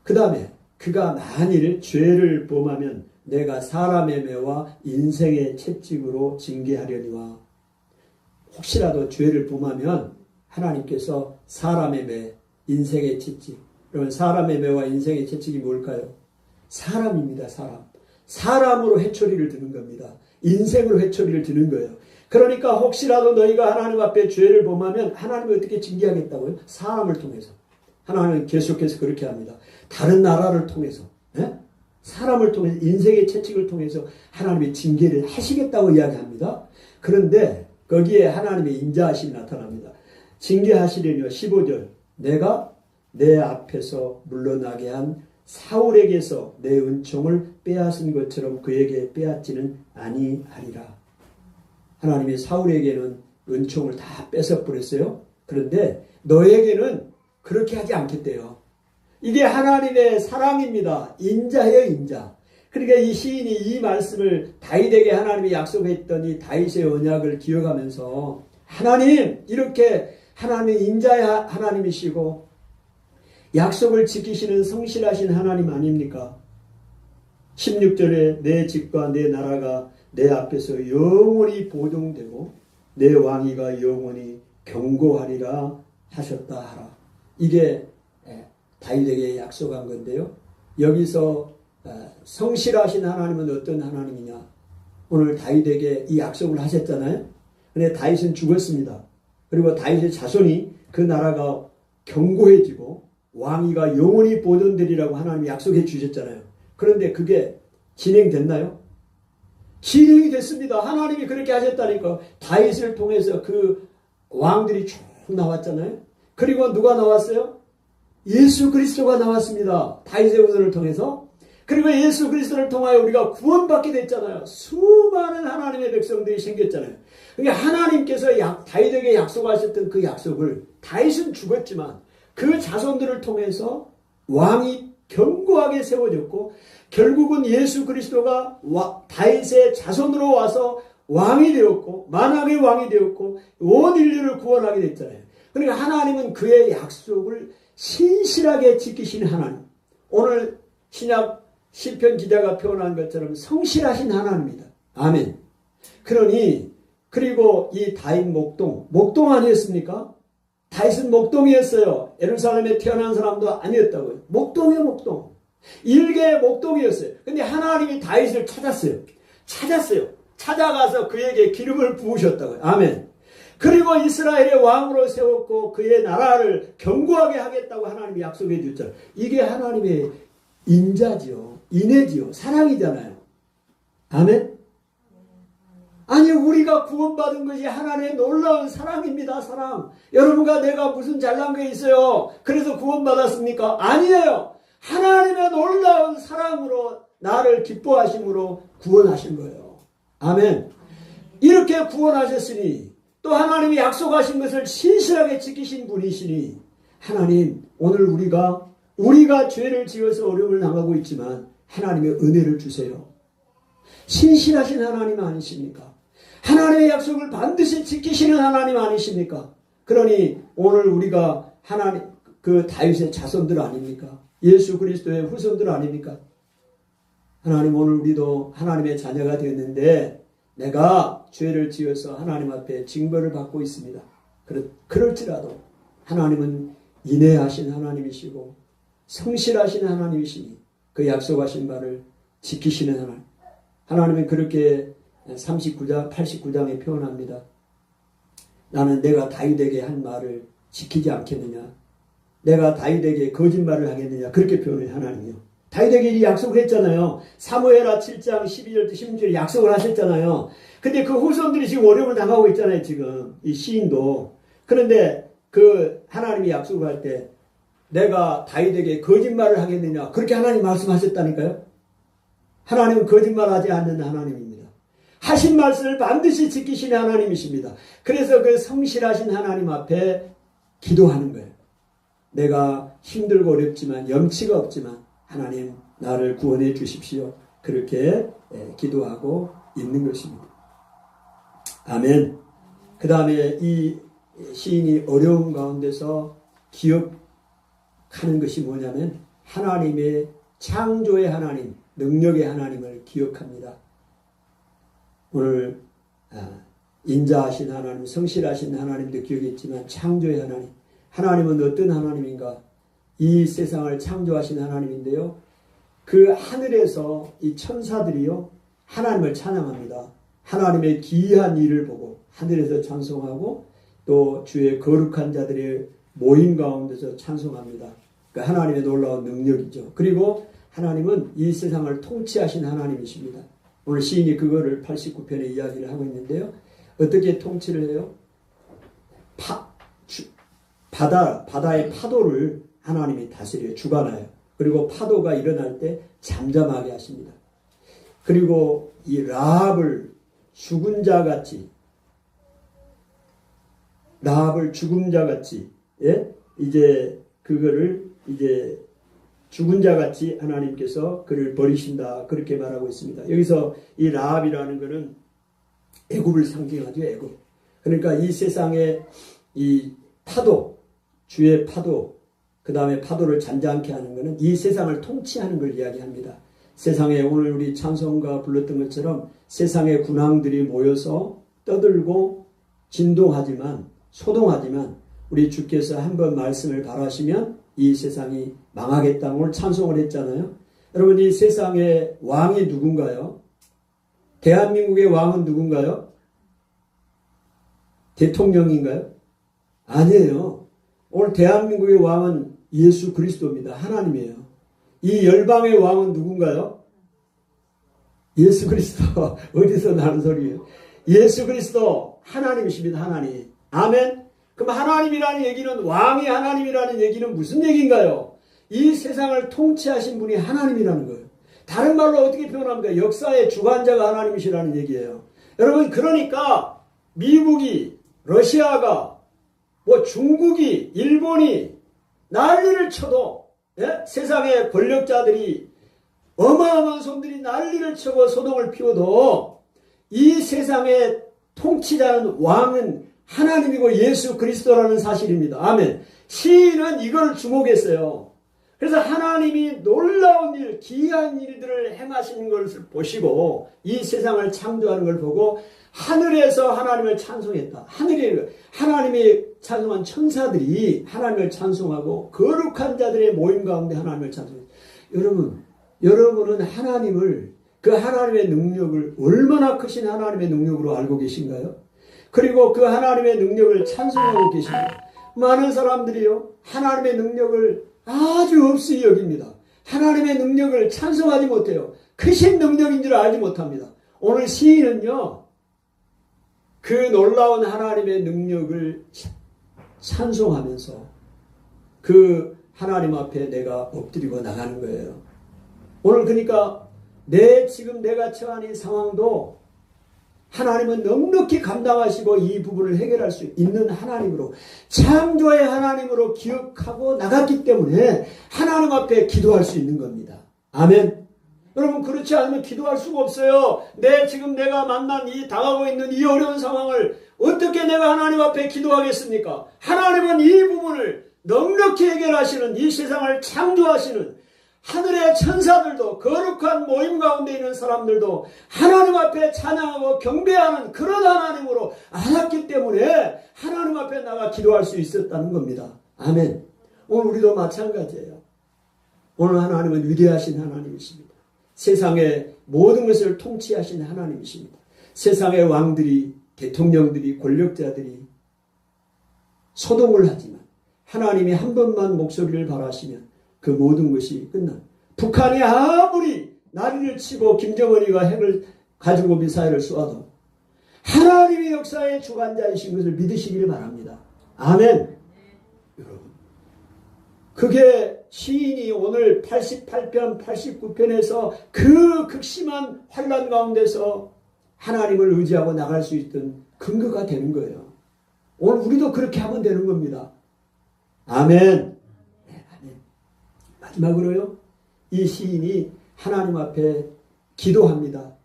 그 다음에 그가 만일 죄를 범하면 내가 사람의 매와 인생의 채찍으로 징계하려니와. 혹시라도 죄를 범하면 하나님께서 사람의 매, 인생의 채찍. 그러면 사람의 매와 인생의 채찍이 뭘까요? 사람입니다. 사람으로 회초리를 드는 겁니다. 인생으로 회초리를 드는 거예요. 그러니까 혹시라도 너희가 하나님 앞에 죄를 범하면 하나님이 어떻게 징계하겠다고요? 사람을 통해서. 하나님은 계속해서 그렇게 합니다. 다른 나라를 통해서, 사람을 통해서, 인생의 채찍을 통해서 하나님의 징계를 하시겠다고 이야기합니다. 그런데 거기에 하나님의 인자하심이 나타납니다. 징계하시려니와 15절. 내가 내 앞에서 물러나게 한 사울에게서 내 은총을 빼앗은 것처럼 그에게 빼앗지는 아니하리라. 하나님이 사울에게는 은총을 다 뺏어버렸어요. 그런데 너에게는 그렇게 하지 않겠대요. 이게 하나님의 사랑입니다. 인자예요, 인자. 그러니까 이 시인이 이 말씀을 다윗에게 하나님이 약속했더니 다윗의 언약을 기억하면서 하나님, 이렇게 하나님의 인자의 하나님이시고 약속을 지키시는 성실하신 하나님 아닙니까? 16절에 내 집과 내 나라가 내 앞에서 영원히 보존되고 내 왕위가 영원히 견고하리라 하셨다 하라. 이게 다윗에게 약속한 건데요. 여기서 성실하신 하나님은 어떤 하나님이냐? 오늘 다윗에게 이 약속을 하셨잖아요. 근데 다윗은 죽었습니다. 그리고 다윗의 자손이 그 나라가 견고해지고 왕위가 영원히 보존되리라고 하나님이 약속해 주셨잖아요. 그런데 그게 진행됐나요? 진행이 됐습니다. 하나님이 그렇게 하셨다니까. 다윗을 통해서 그 왕들이 쭉 나왔잖아요. 그리고 누가 나왔어요? 예수 그리스도가 나왔습니다. 다윗의 후손을 통해서. 그리고 예수 그리스도를 통하여 우리가 구원받게 됐잖아요. 수많은 하나님의 백성들이 생겼잖아요. 그러니까 하나님께서 다윗에게 약속하셨던 그 약속을, 다윗은 죽었지만 그 자손들을 통해서 왕이 견고하게 세워졌고, 결국은 예수 그리스도가 다윗의 자손으로 와서 왕이 되었고, 만왕의 왕이 되었고, 온 인류를 구원하게 됐잖아요. 그러니까 하나님은 그의 약속을 신실하게 지키시는 하나님. 오늘 신약 시편 기자가 표현한 것처럼 성실하신 하나님입니다. 아멘. 그리고 이 다윗 목동 아니었습니까? 다윗은 목동이었어요. 예루살렘에 태어난 사람도 아니었다고요. 목동이요, 목동. 일개의 목동이었어요. 근데 하나님이 다윗을 찾았어요. 찾아가서 그에게 기름을 부으셨다고요. 아멘. 그리고 이스라엘의 왕으로 세웠고 그의 나라를 견고하게 하겠다고 하나님이 약속해 줬잖아요. 이게 하나님의 인자지요. 인애지요. 사랑이잖아요. 아멘. 아니, 우리가 구원받은 것이 하나님의 놀라운 사랑입니다. 사랑. 여러분과 내가 무슨 잘난 게 있어요? 그래서 구원받았습니까? 아니에요. 하나님의 놀라운 사랑으로 나를 기뻐하심으로 구원하신 거예요. 아멘. 이렇게 구원하셨으니 또 하나님이 약속하신 것을 신실하게 지키신 분이시니, 하나님, 오늘 우리가 죄를 지어서 어려움을 당하고 있지만 하나님의 은혜를 주세요. 신실하신 하나님 아니십니까? 하나님의 약속을 반드시 지키시는 하나님 아니십니까? 그러니 오늘 우리가 하나님, 그 다윗의 자손들 아닙니까? 예수 그리스도의 후손들 아닙니까? 하나님, 오늘 우리도 하나님의 자녀가 되었는데 내가 죄를 지어서 하나님 앞에 징벌을 받고 있습니다. 그럴지라도 하나님은 인애하신 하나님이시고 성실하신 하나님이시니 그 약속하신 바를 지키시는 하나님. 하나님은 그렇게 89장에 표현합니다. 나는 내가 다윗에게 한 말을 지키지 않겠느냐? 내가 다윗에게 거짓말을 하겠느냐? 그렇게 표현해요, 하나님이요. 다윗에게 약속을 했잖아요. 사무엘하 7장 12절부터 16절에 약속을 하셨잖아요. 근데 그 후손들이 지금 어려움을 당하고 있잖아요, 지금. 이 시인도. 그런데 그 하나님이 약속을 할 때 내가 다윗에게 거짓말을 하겠느냐? 그렇게 하나님 말씀하셨다니까요. 하나님은 거짓말하지 않는 하나님입니다. 하신 말씀을 반드시 지키시는 하나님이십니다. 그래서 그 성실하신 하나님 앞에 기도하는 거예요. 내가 힘들고 어렵지만, 염치가 없지만 하나님 나를 구원해 주십시오. 그렇게 기도하고 있는 것입니다. 아멘. 그 다음에 이 시인이 어려운 가운데서 기억하는 것이 뭐냐면 하나님의 창조의 하나님, 능력의 하나님을 기억합니다. 오늘 인자하신 하나님, 성실하신 하나님도 기억했지만 창조의 하나님, 하나님은 어떤 하나님인가? 이 세상을 창조하신 하나님인데요. 그 하늘에서 이 천사들이요, 하나님을 찬양합니다. 하나님의 기이한 일을 보고 하늘에서 찬송하고 또 주의 거룩한 자들의 모임 가운데서 찬송합니다. 그러니까 하나님의 놀라운 능력이죠. 그리고 하나님은 이 세상을 통치하신 하나님이십니다. 오늘 시인이 그거를 89편에 이야기를 하고 있는데요. 어떻게 통치를 해요? 바다의 파도를 하나님이 다스려요. 주관하여. 그리고 파도가 일어날 때 잠잠하게 하십니다. 그리고 이 라합을 죽은 자같이, 예? 이제 그거를 이제 죽은 자같이 하나님께서 그를 버리신다. 그렇게 말하고 있습니다. 여기서 이 라합이라는 것은 애굽을 상징하죠. 애굽. 그러니까 이 세상의 이 파도, 주의 파도, 그 다음에 파도를 잔잔케 하는 것은 이 세상을 통치하는 걸 이야기합니다. 세상에 오늘 우리 찬송가 불렀던 것처럼 세상의 군왕들이 모여서 떠들고 진동하지만, 소동하지만 우리 주께서 한번 말씀을 발하시면 이 세상이 망하겠다. 오늘 찬송을 했잖아요. 여러분, 이 세상의 왕이 누군가요? 대한민국의 왕은 누군가요? 대통령인가요? 아니에요. 오늘 대한민국의 왕은 예수 그리스도입니다. 하나님이에요. 이 열방의 왕은 누군가요? 예수 그리스도. 어디서 나는 소리예요? 예수 그리스도 하나님이십니다. 하나님. 아멘. 그럼 하나님이라는 얘기는, 왕이 하나님이라는 얘기는 무슨 얘기인가요? 이 세상을 통치하신 분이 하나님이라는 거예요. 다른 말로 어떻게 표현합니까? 역사의 주관자가 하나님이시라는 얘기예요. 여러분, 그러니까 미국이, 러시아가, 뭐 중국이, 일본이 난리를 쳐도, 예? 세상의 권력자들이 어마어마한 손들이 난리를 치고 소동을 피워도 이 세상의 통치자는 왕은 하나님이고 예수 그리스도라는 사실입니다. 아멘. 시인은 이걸 주목했어요. 그래서 하나님이 놀라운 일, 기이한 일들을 행하시는 것을 보시고 이 세상을 창조하는 걸 보고 하늘에서 하나님을 찬송했다. 하나님이 찬송한 천사들이 하나님을 찬송하고 거룩한 자들의 모임 가운데 하나님을 찬송했다. 여러분은 하나님을, 그 하나님의 능력을 얼마나 크신 하나님의 능력으로 알고 계신가요? 그리고 그 하나님의 능력을 찬송하고 계십니다. 많은 사람들이요, 하나님의 능력을 아주 없이 여깁니다. 하나님의 능력을 찬송하지 못해요. 크신 능력인 줄 알지 못합니다. 오늘 시인은요, 그 놀라운 하나님의 능력을 찬송하면서 그 하나님 앞에 내가 엎드리고 나가는 거예요. 오늘 그러니까 지금 내가 처한 이 상황도 하나님은 넉넉히 감당하시고 이 부분을 해결할 수 있는 하나님으로, 창조의 하나님으로 기억하고 나갔기 때문에 하나님 앞에 기도할 수 있는 겁니다. 아멘. 여러분, 그렇지 않으면 기도할 수가 없어요. 지금 내가 만난 당하고 있는 이 어려운 상황을 어떻게 내가 하나님 앞에 기도하겠습니까? 하나님은 이 부분을 넉넉히 해결하시는, 이 세상을 창조하시는 하늘의 천사들도, 거룩한 모임 가운데 있는 사람들도 하나님 앞에 찬양하고 경배하는 그런 하나님으로 알았기 때문에 하나님 앞에 나가 기도할 수 있었다는 겁니다. 아멘. 오늘 우리도 마찬가지예요. 오늘 하나님은 위대하신 하나님이십니다. 세상의 모든 것을 통치하신 하나님이십니다. 세상의 왕들이, 대통령들이, 권력자들이 소동을 하지만 하나님이 한 번만 목소리를 발하시면 그 모든 것이 끝난, 북한이 아무리 난리를 치고 김정은이가 핵을 가지고 미사일을 쏘아도 하나님이 역사의 주관자이신 것을 믿으시기를 바랍니다. 아멘. 여러분, 그게 시인이 오늘 88편, 89편에서 그 극심한 환난 가운데서 하나님을 의지하고 나갈 수 있던 근거가 되는 거예요. 오늘 우리도 그렇게 하면 되는 겁니다. 아멘. 마지막으로요, 이 시인이 하나님 앞에 기도합니다.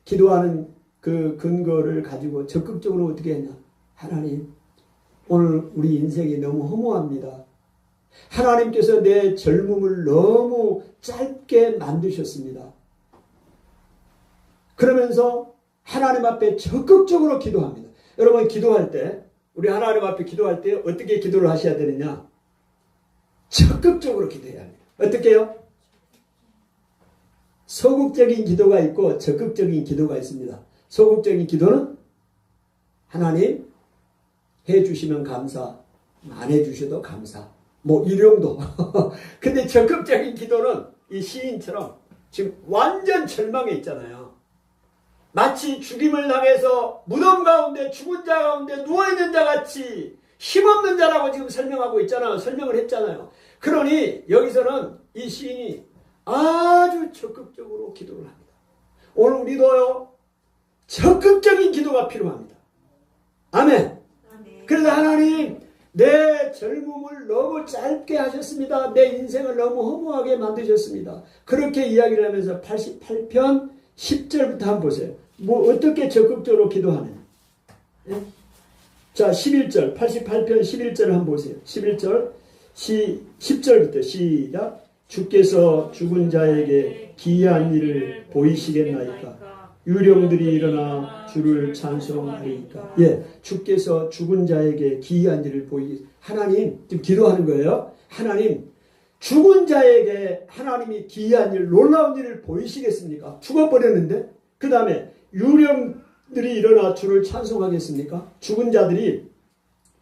기도하는 그 근거를 가지고 적극적으로 어떻게 했냐. 하나님, 오늘 우리 인생이 너무 허무합니다. 하나님께서 내 젊음을 너무 짧게 만드셨습니다. 그러면서 하나님 앞에 적극적으로 기도합니다. 여러분, 기도할 때, 우리 하나님 앞에 기도할 때 어떻게 기도를 하셔야 되느냐? 적극적으로 기도해야 합니다. 어떻게 해요? 소극적인 기도가 있고 적극적인 기도가 있습니다. 소극적인 기도는 하나님 해주시면 감사, 안 해주셔도 감사, 뭐 이 정도. 근데 적극적인 기도는 이 시인처럼 지금 완전 절망에 있잖아요. 마치 죽임을 당해서 무덤 가운데 죽은 자 가운데 누워있는 자 같이 힘없는 자라고 지금 설명하고 있잖아요. 설명을 했잖아요. 그러니 여기서는 이 시인이 아주 적극적으로 기도를 합니다. 오늘 우리도요, 적극적인 기도가 필요합니다. 아멘. 그래서 하나님, 내 젊음을 너무 짧게 하셨습니다. 내 인생을 너무 허무하게 만드셨습니다. 그렇게 이야기를 하면서 88편 10절부터 한번 보세요. 뭐 어떻게 적극적으로 기도하느냐. 예? 자, 11절, 88편 11절을 한번 보세요. 11절, 10절부터 시작. 주께서 죽은 자에게 기이한 일을 보이시겠나이까. 유령들이 일어나 주를 찬송하리이까. 예, 주께서 죽은 자에게 기이한 일을 하나님, 지금 기도하는 거예요. 하나님, 죽은 자에게 하나님이 기이한 일, 놀라운 일을 보이시겠습니까? 죽어버렸는데? 그 다음에 유령들이 일어나 주를 찬송하겠습니까? 죽은 자들이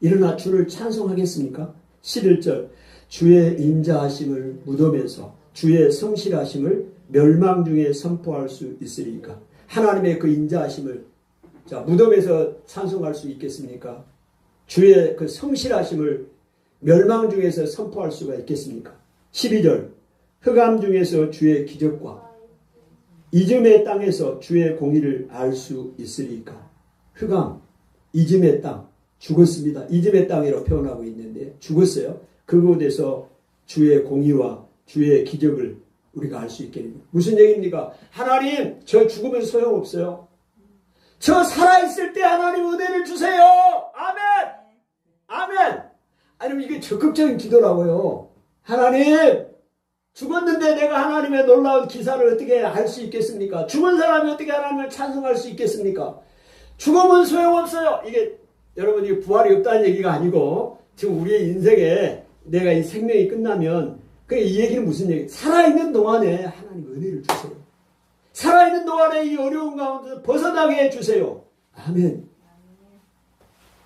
일어나 주를 찬송하겠습니까? 11절, 주의 인자하심을 무덤에서 주의 성실하심을 멸망 중에 선포할 수 있으리까. 하나님의 그 인자하심을 무덤에서 찬송할 수 있겠습니까? 주의 그 성실하심을 멸망 중에서 선포할 수가 있겠습니까? 12절, 흑암 중에서 주의 기적과 이즘의 땅에서 주의 공의를 알 수 있으리까. 흑암, 이즘의 땅, 죽었습니다. 이즘의 땅이라고 표현하고 있는데 죽었어요. 그곳에서 주의 공의와 주의 기적을 우리가 알 수 있게 됩니다. 무슨 얘기입니까? 하나님, 저 죽으면 소용없어요. 저 살아있을 때 하나님 은혜를 주세요. 아멘. 아멘. 아니면 이게 적극적인 기도라고요. 하나님, 죽었는데 내가 하나님의 놀라운 기사를 어떻게 할 수 있겠습니까? 죽은 사람이 어떻게 하나님을 찬송할 수 있겠습니까? 죽으면 소용없어요. 이게 여러분, 이게 부활이 없다는 얘기가 아니고 지금 우리의 인생에 내가 이 생명이 끝나면 이 얘기는 무슨 얘기? 살아있는 동안에 하나님 은혜를 주세요. 살아있는 동안에 이 어려운 가운데서 벗어나게 해주세요. 아멘.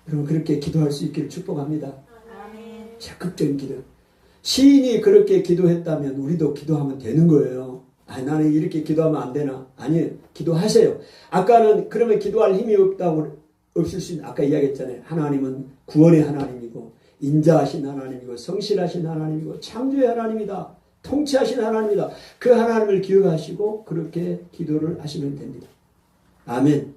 여러분, 그렇게 기도할 수 있기를 축복합니다. 아멘. 적극적인 기도. 시인이 그렇게 기도했다면 우리도 기도하면 되는 거예요. 나는 이렇게 기도하면 안 되나? 아니, 기도하세요. 아까는 그러면 기도할 힘이 없을 수 있는, 아까 이야기했잖아요. 하나님은 구원의 하나님이고 인자하신 하나님이고 성실하신 하나님이고 창조의 하나님이다. 통치하신 하나님이다. 그 하나님을 기억하시고 그렇게 기도를 하시면 됩니다. 아멘.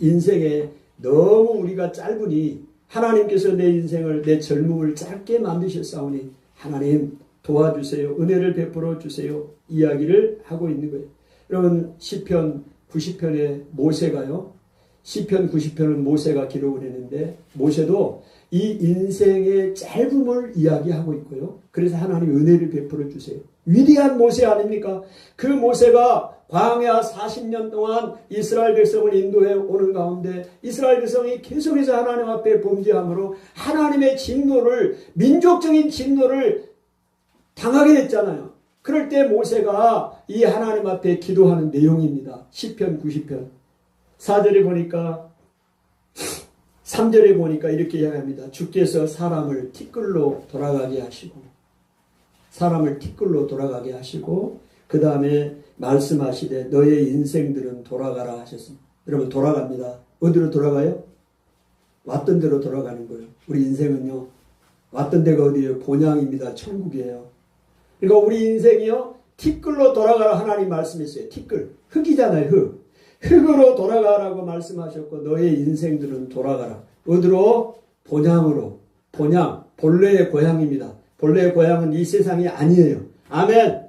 인생에 너무 우리가 짧으니 하나님께서 내 인생을, 내 젊음을 짧게 만드셨사오니 하나님 도와주세요. 은혜를 베풀어 주세요. 이야기를 하고 있는 거예요. 여러분, 시편 90편에 모세가요. 시편 90편은 모세가 기록을 했는데 모세도 이 인생의 짧음을 이야기하고 있고요. 그래서 하나님 은혜를 베풀어 주세요. 위대한 모세 아닙니까? 그 모세가 광야 40년 동안 이스라엘 백성을 인도해 오는 가운데 이스라엘 백성이 계속해서 하나님 앞에 범죄함으로 하나님의 진노를, 민족적인 진노를 당하게 됐잖아요. 그럴 때 모세가 이 하나님 앞에 기도하는 내용입니다. 시편 90편 4절에 보니까 3절에 보니까 이렇게 이야기합니다. 주께서 사람을 티끌로 돌아가게 하시고 그 다음에 말씀하시되 너의 인생들은 돌아가라 하셨습니다. 여러분, 돌아갑니다. 어디로 돌아가요? 왔던 데로 돌아가는 거예요. 우리 인생은요, 왔던 데가 어디예요? 본향입니다. 천국이에요. 그러니까 우리 인생이요, 티끌로 돌아가라 하나님 말씀했어요. 티끌, 흙이잖아요. 흙으로 돌아가라고 말씀하셨고 너의 인생들은 돌아가라. 어디로? 본향으로. 본향, 본래의 고향입니다. 본래의 고향은 이 세상이 아니에요. 아멘.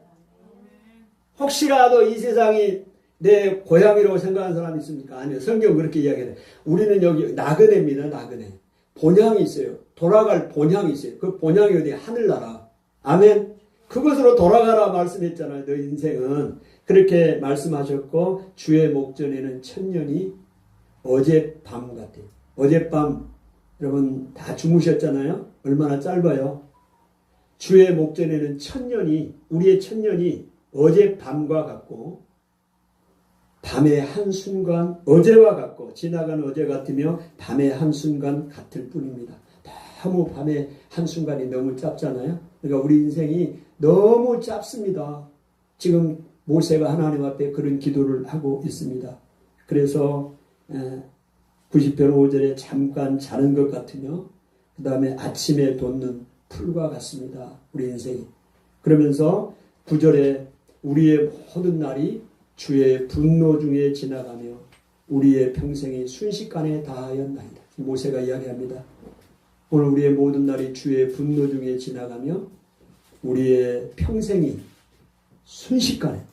혹시라도 이 세상이 내 고향이라고 생각하는 사람이 있습니까? 아니요. 성경 그렇게 이야기해요. 우리는 여기 나그네입니다. 나그네. 본향이 있어요. 돌아갈 본향이 있어요. 그 본향이 어디? 하늘나라. 아멘. 그것으로 돌아가라 말씀했잖아요. 너 인생은. 그렇게 말씀하셨고 주의 목전에는 천년이 어젯밤 같아요. 어젯밤 여러분 다 주무셨잖아요. 얼마나 짧아요. 주의 목전에는 천년이, 우리의 천년이 어젯밤과 같고 밤의 한순간 어제와 같고 지나간 어제 같으며 밤의 한순간 같을 뿐입니다. 너무 밤의 한순간이 너무 짧잖아요. 그러니까 우리 인생이 너무 짧습니다. 지금 모세가 하나님 앞에 그런 기도를 하고 있습니다. 그래서 90편 5절에 잠깐 자는 것 같으며 그 다음에 아침에 돋는 풀과 같습니다. 우리 인생이. 그러면서 9절에 우리의 모든 날이 주의 분노 중에 지나가며 우리의 평생이 순식간에 다하였나이다. 모세가 이야기합니다. 오늘 우리의 모든 날이 주의 분노 중에 지나가며 우리의 평생이 순식간에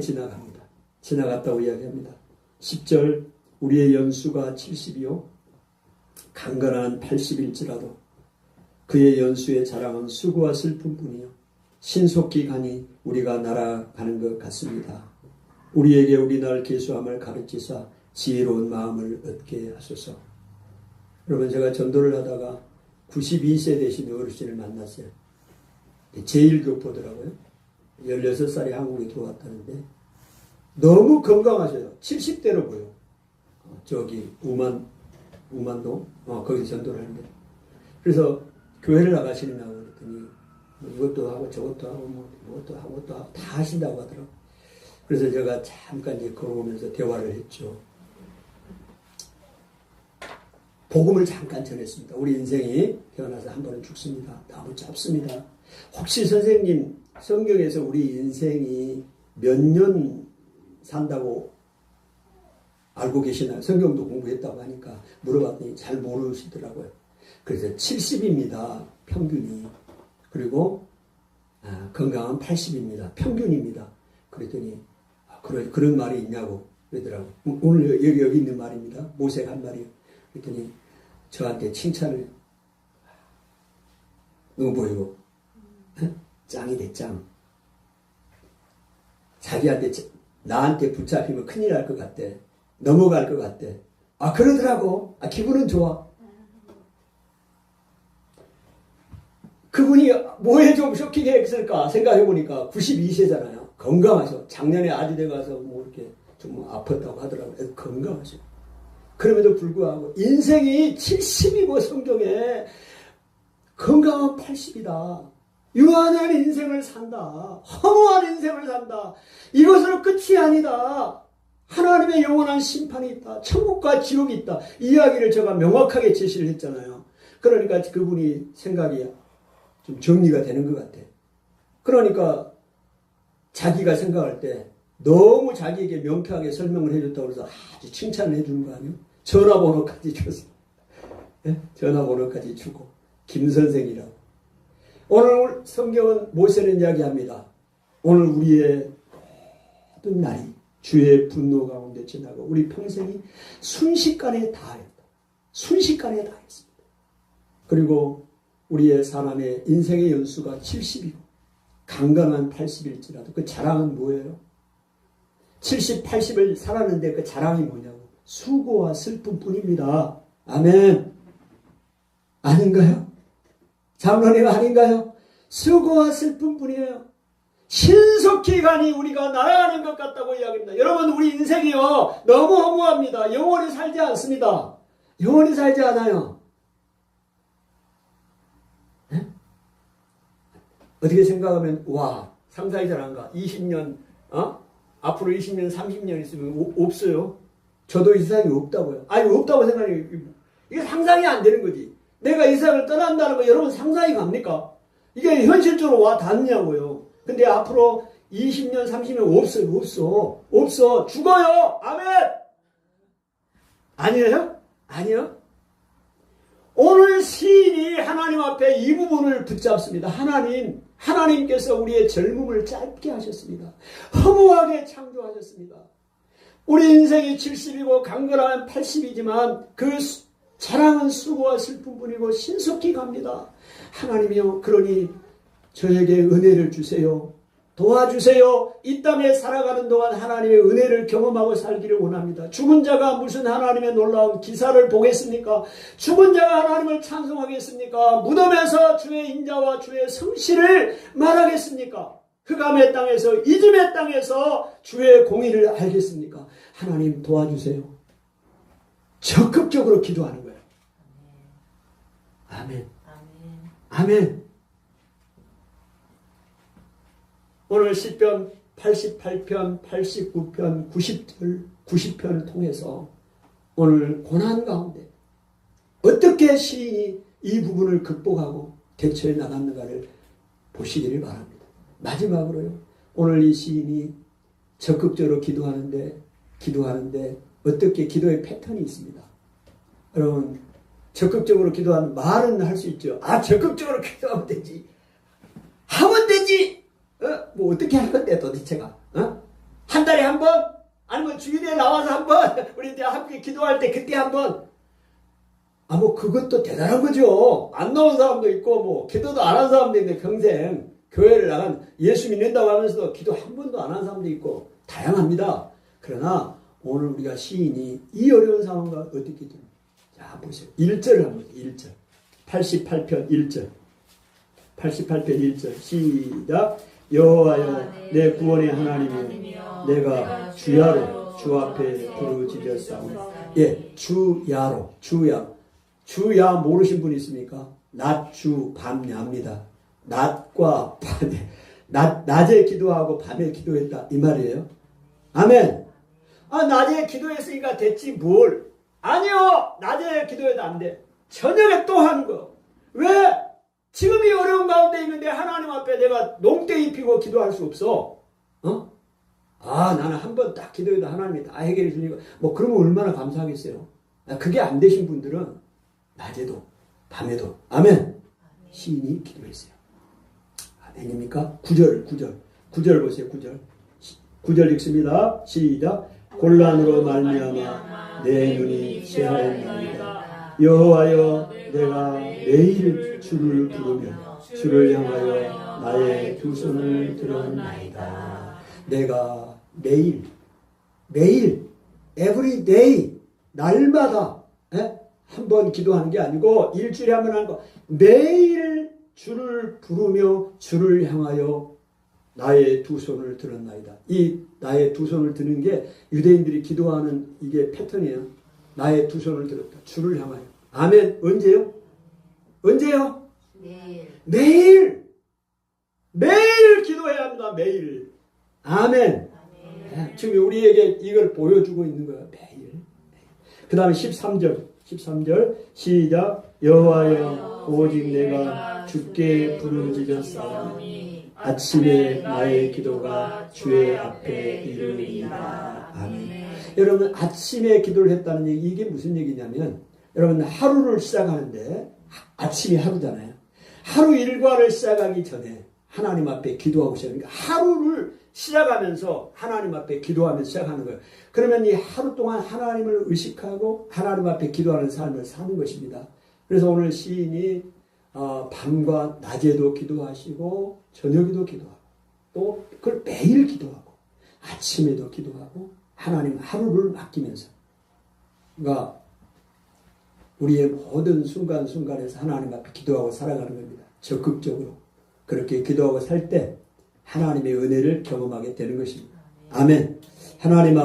지나갑니다. 지나갔다고 이야기합니다. 10절 우리의 연수가 70이요 강건한 80일지라도 그의 연수의 자랑은 수고와 슬픔뿐이요 신속히 가니 우리가 날아가는 것 같습니다. 우리에게 우리날 계수함을 가르치사 지혜로운 마음을 얻게 하소서. 여러분, 제가 전도를 하다가 92세 되신 어르신을 만났어요. 제1교포더라고요. 16살에 한국에 들어왔다는데 너무 건강하셔요. 70대로 보여. 저기 우만동 거기서 전도를 하는데 그래서 교회를 나가시느냐고 그랬더니 뭐 이것도 하고 저것도 하고 뭐 이것도 하고 또 하고 다 하신다고 하더라고요. 그래서 제가 잠깐 이제 걸어오면서 대화를 했죠. 복음을 잠깐 전했습니다. 우리 인생이 태어나서 한 번은 죽습니다. 너무 짧습니다. 혹시 선생님 성경에서 우리 인생이 몇 년 산다고 알고 계시나요? 성경도 공부했다고 하니까 물어봤더니 잘 모르시더라고요. 그래서 70입니다. 평균이. 그리고 건강은 80입니다. 평균입니다. 그랬더니 그런 말이 있냐고 그러더라고요. 오늘 여기 있는 말입니다. 모세가 한 말이에요. 그랬더니 저한테 칭찬을 너무 보이고 짱이래 짱. 자기한테 나한테 붙잡히면 큰일 날 것 같대. 넘어갈 것 같대. 그러더라고. 기분은 좋아. 그분이 뭐에 좀 쇼킹해 했을까 생각해보니까 92세잖아요. 건강하셔. 작년에 아주대 가서 뭐 이렇게 좀 아팠다고 하더라고요. 건강하셔. 그럼에도 불구하고 인생이 70이고 성경에 건강은 80이다. 유한한 인생을 산다. 허무한 인생을 산다. 이것으로 끝이 아니다. 하나님의 영원한 심판이 있다. 천국과 지옥이 있다. 이야기를 제가 명확하게 제시를 했잖아요. 그러니까 그분이 생각이 좀 정리가 되는 것 같아. 그러니까 자기가 생각할 때 너무 자기에게 명쾌하게 설명을 해줬다고 해서 아주 칭찬을 해주는 거 아니에요? 전화번호까지 줬어. 네? 전화번호까지 주고 김선생이라고. 오늘 성경은 모세는 이야기합니다. 오늘 우리의 모든 날이 주의 분노 가운데 지나고 우리 평생이 순식간에 다하였다. 순식간에 다했습니다. 그리고 우리의 사람의 인생의 연수가 70이고 강건한 80일지라도 그 자랑은 뭐예요? 70, 80을 살았는데 그 자랑이 뭐냐고. 수고와 슬픔뿐입니다. 아멘. 아닌가요? 장로님 아닌가요? 수고와 슬픔뿐이에요. 신속히 가니 우리가 날아가는 것 같다고 이야기합니다. 여러분 우리 인생이요 너무 허무합니다. 영원히 살지 않습니다. 영원히 살지 않아요. 네? 어떻게 생각하면 와 상상이 잘 안 가. 20년 앞으로 20년 30년 있으면 없어요. 저도 이 세상이 없다고요. 없다고 생각해요. 이게 상상이 안 되는 거지. 내가 이 세상을 떠난다는 거 여러분 상상이 갑니까? 이게 현실적으로 와 닿냐고요. 근데 앞으로 20년, 30년 없어요. 없어. 죽어요. 아멘. 아니에요? 아니요. 오늘 시인이 하나님 앞에 이 부분을 붙잡습니다. 하나님께서 우리의 젊음을 짧게 하셨습니다. 허무하게 창조하셨습니다. 우리 인생이 70이고 강건한 80이지만 그 자랑은 수고와 슬픔뿐이고 신속히 갑니다. 하나님이여 그러니 저에게 은혜를 주세요. 도와주세요. 이 땅에 살아가는 동안 하나님의 은혜를 경험하고 살기를 원합니다. 죽은 자가 무슨 하나님의 놀라운 기사를 보겠습니까? 죽은 자가 하나님을 찬송하겠습니까? 무덤에서 주의 인자와 주의 성실을 말하겠습니까? 흑암의 땅에서 이즘의 땅에서 주의 공의를 알겠습니까? 하나님 도와주세요. 적극적으로 기도하는 거예요. 아멘. 아멘. 오늘 시편 88편, 89편, 90편을 통해서 오늘 고난 가운데 어떻게 시인이 이 부분을 극복하고 대처해 나갔는가를 보시기를 바랍니다. 마지막으로요. 오늘 이 시인이 적극적으로 기도하는데 어떻게 기도의 패턴이 있습니다. 여러분 적극적으로 기도하는 말은 할 수 있죠. 적극적으로 기도하면 되지. 하면 되지. 뭐 어떻게 할 건데 도대체가? 한 달에 한 번? 아니면 주일에 나와서 한 번? 우리 이제 함께 기도할 때 그때 한 번? 뭐 그것도 대단한 거죠. 안 나온 사람도 있고 뭐 기도도 안 한 사람도 있는데 평생 교회를 나간 예수 믿는다고 하면서도 기도 한 번도 안 한 사람도 있고 다양합니다. 그러나 오늘 우리가 시인이 이 어려운 상황과 어떻게 기도합니까? 자 보세요. 1절을 한번 보세요. 1절 88편 1절 88편 1절 시작. 여호와여 내 구원의 하나님이여 내가 주야로 주 앞에 부르짖었사오니. 주야 모르신 분 있습니까? 낮 주 밤 야입니다. 낮과 밤에 낮에 기도하고 밤에 기도했다 이 말이에요. 아멘. 낮에 기도했으니까 됐지 뭘. 아니요. 낮에 기도해도 안 돼. 저녁에 또 하는 거. 왜? 지금 이 어려운 가운데 있는데 하나님 앞에 내가 농대 입히고 기도할 수 없어. 나는 한 번 딱 기도해도 하나님이 다 해결해 주니까 뭐 그러면 얼마나 감사하겠어요. 그게 안 되신 분들은 낮에도 밤에도 아멘. 시인이 기도했어요. 아멘입니까? 9절 보세요. 9절 읽습니다. 시작. 곤란으로 말미암아 내 눈이 쇠하였나이다. 여호와여, 내가 매일 주를 부르며 주를 향하여 나의 두 손을 들었나이다. 내가 매일 every day 날마다 한 번 기도하는 게 아니고 일주일에 한 번 하는 거, 매일 주를 부르며 주를 향하여 나의 두 손을 들었나이다. 이 나의 두 손을 드는 게 유대인들이 기도하는 이게 패턴이에요. 나의 두 손을 들었다. 주를 향하여. 아멘. 언제요? 매일 기도해야 합니다. 매일. 아멘. 지금 우리에게 이걸 보여주고 있는 거예요. 매일. 그 다음에 13절 시작. 여호와여, 오직 내가 주께 부르짖었사오니 아침에 나의 기도가 주의 앞에 이르리이다. 아멘. 여러분, 아침에 기도를 했다는 얘기, 이게 무슨 얘기냐면, 여러분, 하루를 시작하는데 아침이 하루잖아요. 하루 일과를 시작하기 전에 하나님 앞에 기도하고 시작하니까 하루를 시작하면서 하나님 앞에 기도하면서 시작하는 거예요. 그러면 이 하루 동안 하나님을 의식하고 하나님 앞에 기도하는 삶을 사는 것입니다. 그래서 오늘 시인이 밤과 낮에도 기도하시고 저녁에도 기도하고 또 그걸 매일 기도하고 아침에도 기도하고 하나님 하루를 맡기면서, 그러니까 우리의 모든 순간순간에서 하나님 앞에 기도하고 살아가는 겁니다. 적극적으로 그렇게 기도하고 살 때 하나님의 은혜를 경험하게 되는 것입니다. 아멘. 하나님